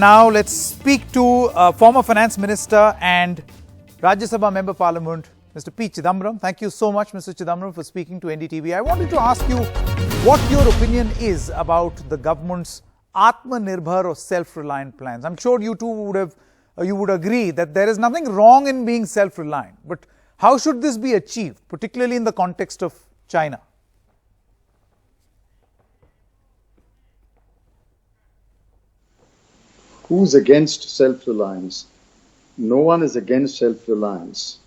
now let's speak to former Finance Minister and Rajya Sabha Member Parliament, Mr. P Chidambaram. Thank you so much, Mr. Chidambaram, for speaking to NDTV. I wanted to ask you what your opinion is about the government's Atmanirbhar or self-reliant plans. I'm sure you too would agree that there is nothing wrong in being self-reliant, but how should this be achieved, particularly in the context of China? Who's against self-reliance? No one is against self-reliance.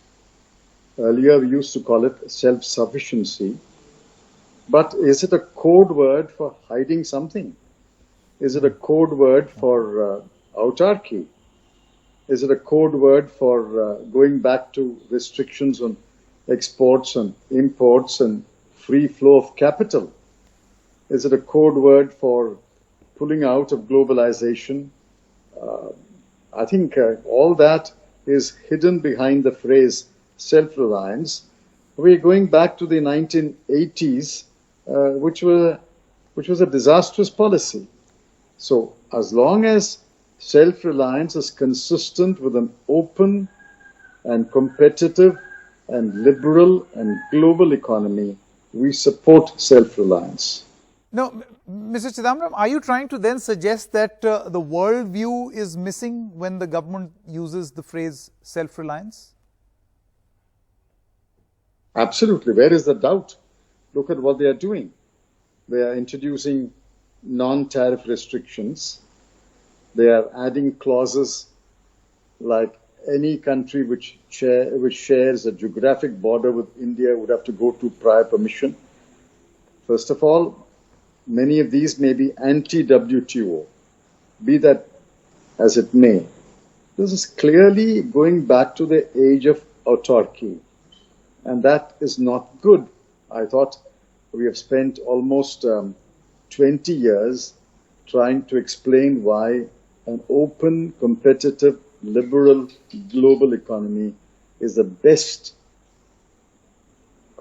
Earlier we used to call it self-sufficiency. But is it a code word for hiding something? Is it a code word for autarky? Is it a code word for going back to restrictions on exports and imports and free flow of capital? Is it a code word for pulling out of globalization? I think all that is hidden behind the phrase self-reliance. We're going back to the 1980s, which was a disastrous policy. So as long as self-reliance is consistent with an open and competitive and liberal and global economy, we support self-reliance. Now, Mr. Chidambaram, are you trying to then suggest that the world view is missing when the government uses the phrase self-reliance? Absolutely. Where is the doubt? Look at what they are doing. They are introducing non-tariff restrictions. They are adding clauses like any country which shares a geographic border with India would have to go to prior permission. First of all, many of these may be anti-WTO, be that as it may. This is clearly going back to the age of autarky, and that is not good. I thought we have spent almost 20 years trying to explain why an open, competitive, liberal, global economy is the best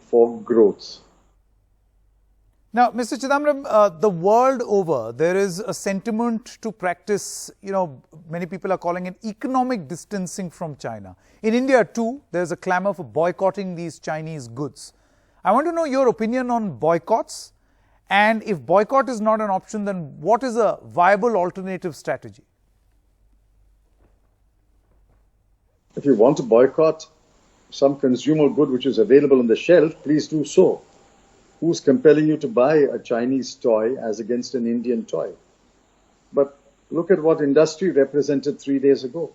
for growth. Now, Mr. Chidambaram, the world over, there is a sentiment to practice, many people are calling it economic distancing from China. In India too, there's a clamor for boycotting these Chinese goods. I want to know your opinion on boycotts, and if boycott is not an option, then what is a viable alternative strategy? If you want to boycott some consumer good which is available on the shelf, please do so. Who's compelling you to buy a Chinese toy as against an Indian toy? But look at what industry represented 3 days ago.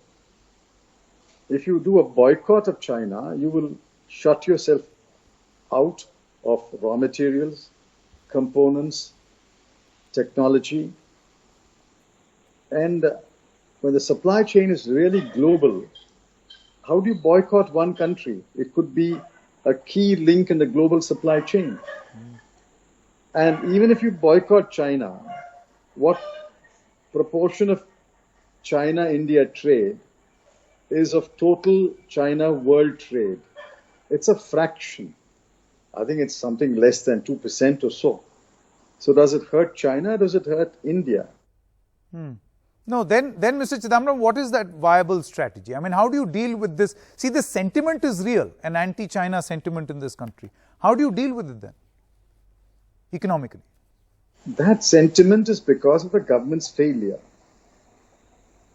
If you do a boycott of China, you will shut yourself out of raw materials, components, technology. And when the supply chain is really global, how do you boycott one country? It could be a key link in the global supply chain. And even if you boycott China, what proportion of China-India trade is of total China-world trade? It's a fraction. I think it's something less than 2% or so. So does it hurt China or does it hurt India? No, then Mr. Chidambaram, what is that viable strategy? I mean, how do you deal with this? See, the sentiment is real, an anti-China sentiment in this country. How do you deal with it then, economically? That sentiment is because of the government's failure.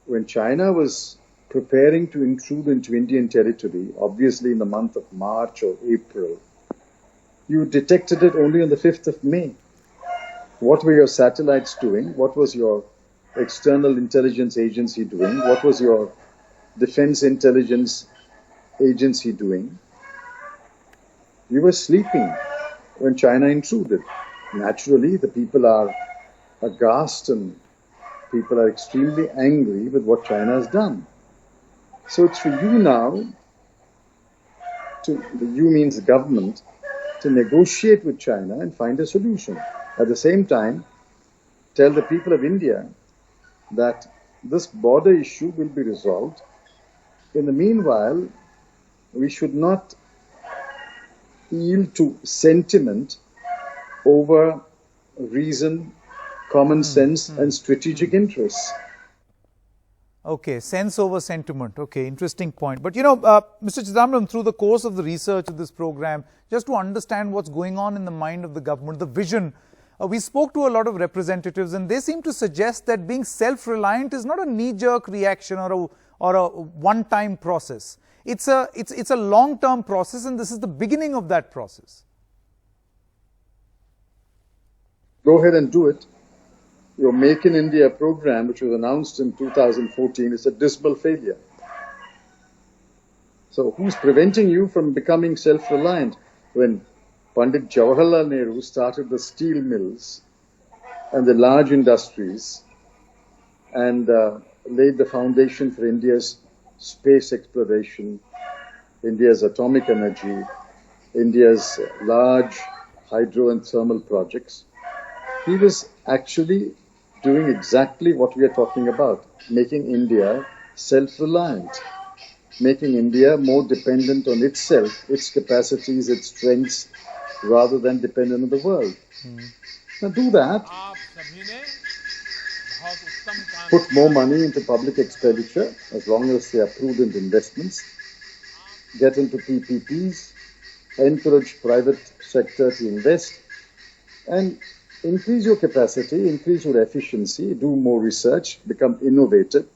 When China was preparing to intrude into Indian territory, obviously in the month of March or April, you detected it only on the 5th of May. What were your satellites doing? What was your external intelligence agency doing? What was your defense intelligence agency doing? You were sleeping when China intruded. Naturally, the people are aghast and people are extremely angry with what China has done. So it's for you now, you means the government, to negotiate with China and find a solution. At the same time, tell the people of India that this border issue will be resolved. In the meanwhile, we should not yield to sentiment over reason, common sense and strategic interests. Okay, sense over sentiment. Okay, interesting point. But Mr. Chidambaram, through the course of the research of this program, just to understand what's going on in the mind of the government, the vision, we spoke to a lot of representatives and they seem to suggest that being self-reliant is not a knee-jerk reaction or a one-time process. It's a long-term process, and this is the beginning of that process. Go ahead and do it. Your Make in India program, which was announced in 2014, is a dismal failure. So who's preventing you from becoming self-reliant? When Pandit Jawaharlal Nehru started the steel mills and the large industries and laid the foundation for India's space exploration, India's atomic energy, India's large hydro and thermal projects, he was actually doing exactly what we are talking about, making India self-reliant, making India more dependent on itself, its capacities, its strengths, rather than dependent on the world. Now do that. Put more money into public expenditure, as long as they are prudent investments. Get into PPPs, encourage private sector to invest, and increase your capacity, increase your efficiency, do more research, become innovative.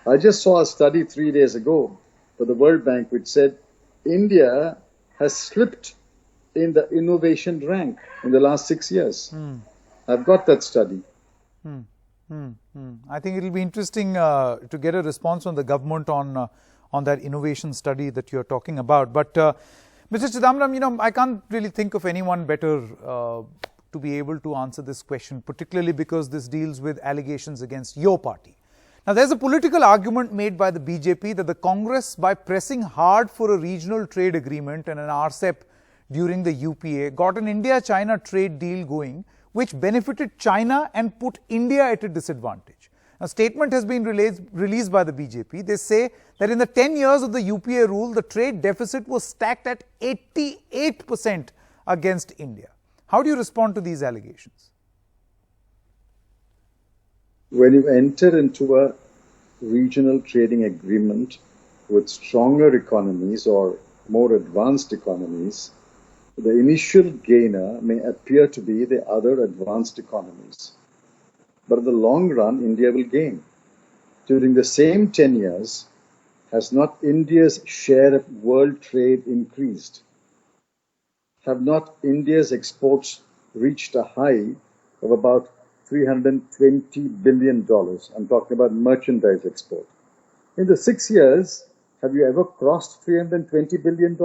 I just saw a study 3 days ago for the World Bank which said India has slipped in the innovation rank in the last 6 years. I've got that study. I think it will be interesting to get a response from the government on that innovation study that you're talking about. But Mr. Chidambaram, I can't really think of anyone better to be able to answer this question, particularly because this deals with allegations against your party. Now, there's a political argument made by the BJP that the Congress, by pressing hard for a regional trade agreement and an RCEP during the UPA, got an India-China trade deal going, which benefited China and put India at a disadvantage. A statement has been released by the BJP. They say that in the 10 years of the UPA rule, the trade deficit was stacked at 88% against India. How do you respond to these allegations? When you enter into a regional trading agreement with stronger economies or more advanced economies, the initial gainer may appear to be the other advanced economies. But in the long run, India will gain. During the same 10 years, has not India's share of world trade increased? Have not India's exports reached a high of about $320 billion? I'm talking about merchandise export. In the 6 years, have you ever crossed $320 billion?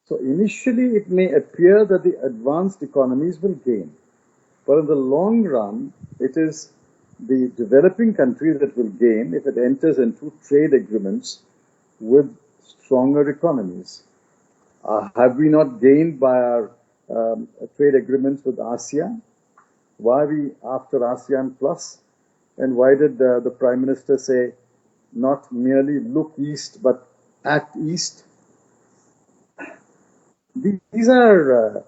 So initially, it may appear that the advanced economies will gain. But in the long run, it is the developing countries that will gain if it enters into trade agreements with stronger economies. Have we not gained by our trade agreements with ASEAN? Why are we after ASEAN Plus? And why did the Prime Minister say not merely look east but act east? These are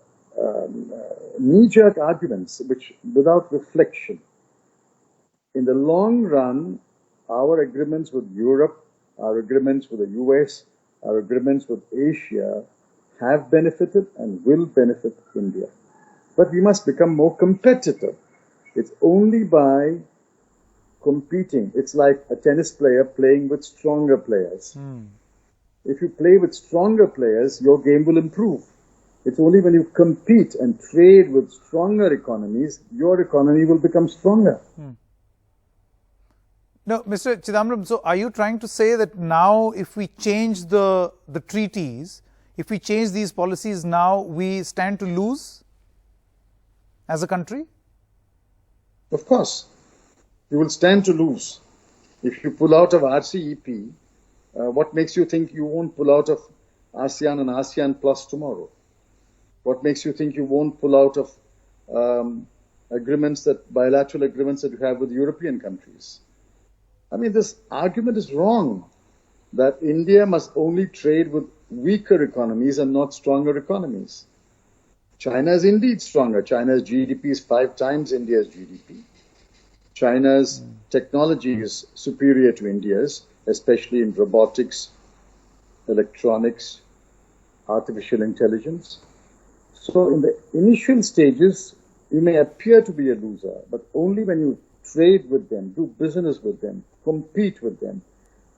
knee-jerk arguments which without reflection. In the long run, our agreements with Europe, our agreements with the US, our agreements with Asia have benefited and will benefit India. But we must become more competitive. It's only by competing. It's like a tennis player playing with stronger players. If you play with stronger players, your game will improve. It's only when you compete and trade with stronger economies, your economy will become stronger. Now, Mr. Chidambaram, so are you trying to say that now if we change the treaties, if we change these policies now, we stand to lose as a country? Of course. You will stand to lose. If you pull out of RCEP, what makes you think you won't pull out of ASEAN and ASEAN Plus tomorrow? What makes you think you won't pull out of bilateral agreements that you have with European countries? I mean, this argument is wrong, that India must only trade with weaker economies and not stronger economies. China is indeed stronger. China's GDP is 5 times India's GDP. China's technology is superior to India's, especially in robotics, electronics, artificial intelligence. So in the initial stages, you may appear to be a loser, but only when you trade with them, do business with them, compete with them,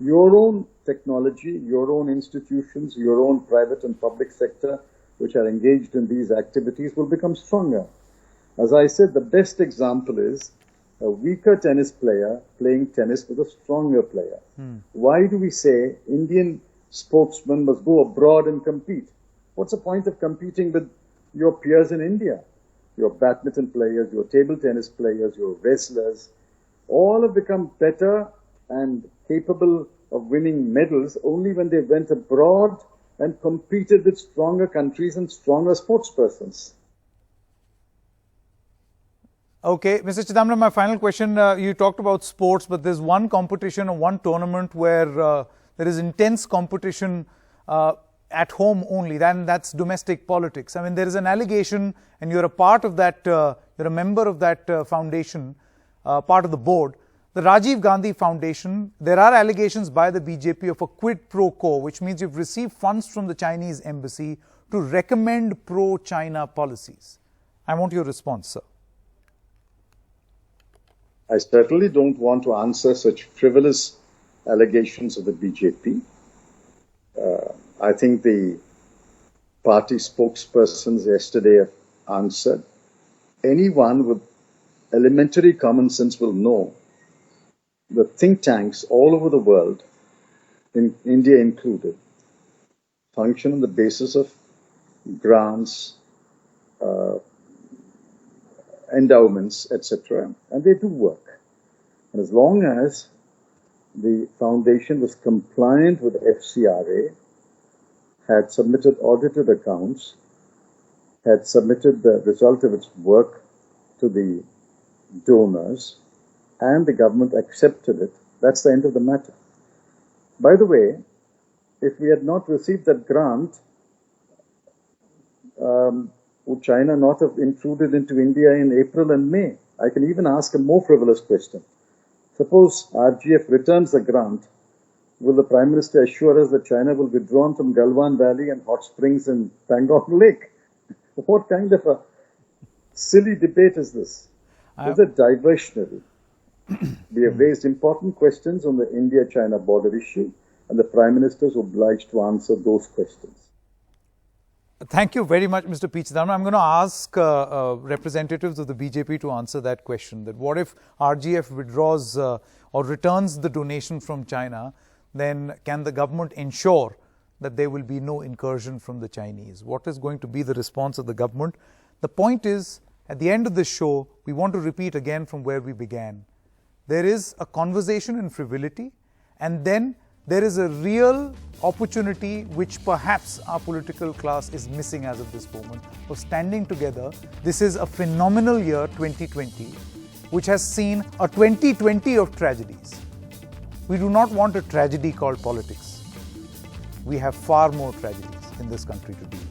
your own technology, your own institutions, your own private and public sector, which are engaged in these activities, will become stronger. As I said, the best example is a weaker tennis player playing tennis with a stronger player. Why do we say Indian sportsmen must go abroad and compete? What's the point of competing with your peers in India? Your badminton players, your table tennis players, your wrestlers, all have become better and capable of winning medals only when they went abroad and competed with stronger countries and stronger sportspersons. Okay, Mr. Chidambaram, my final question. You talked about sports, but there's one competition or one tournament where there is intense competition at home only, then that's domestic politics. I mean, there is an allegation, and you're a part of that, you're a member of that foundation, part of the board. The Rajiv Gandhi Foundation, there are allegations by the BJP of a quid pro quo, which means you've received funds from the Chinese embassy to recommend pro-China policies. I want your response, sir. I certainly don't want to answer such frivolous allegations of the BJP. I think the party spokespersons yesterday have answered. Anyone with elementary common sense will know the think tanks all over the world, in India included, function on the basis of grants, endowments, etc. And they do work. And as long as the foundation was compliant with FCRA, had submitted audited accounts, had submitted the result of its work to the donors, and the government accepted it, that's the end of the matter. By the way, if we had not received that grant, would China not have intruded into India in April and May? I can even ask a more frivolous question. Suppose RGF returns the grant, will the Prime Minister assure us that China will be withdrawn from Galwan Valley and hot springs in Pangong Lake? What kind of a silly debate is this? Is it diversionary? We have raised important questions on the India-China border issue, and the Prime Minister is obliged to answer those questions. Thank you very much, Mr. P Chidambaram. I'm going to ask representatives of the BJP to answer that question, that what if RGF withdraws or returns the donation from China, then can the government ensure that there will be no incursion from the Chinese? What is going to be the response of the government? The point is, at the end of this show, we want to repeat again from where we began. There is a conversation in frivolity, and then there is a real opportunity which perhaps our political class is missing as of this moment, of standing together. This is a phenomenal year, 2020, which has seen a 2020 of tragedies. We do not want a tragedy called politics. We have far more tragedies in this country to deal with.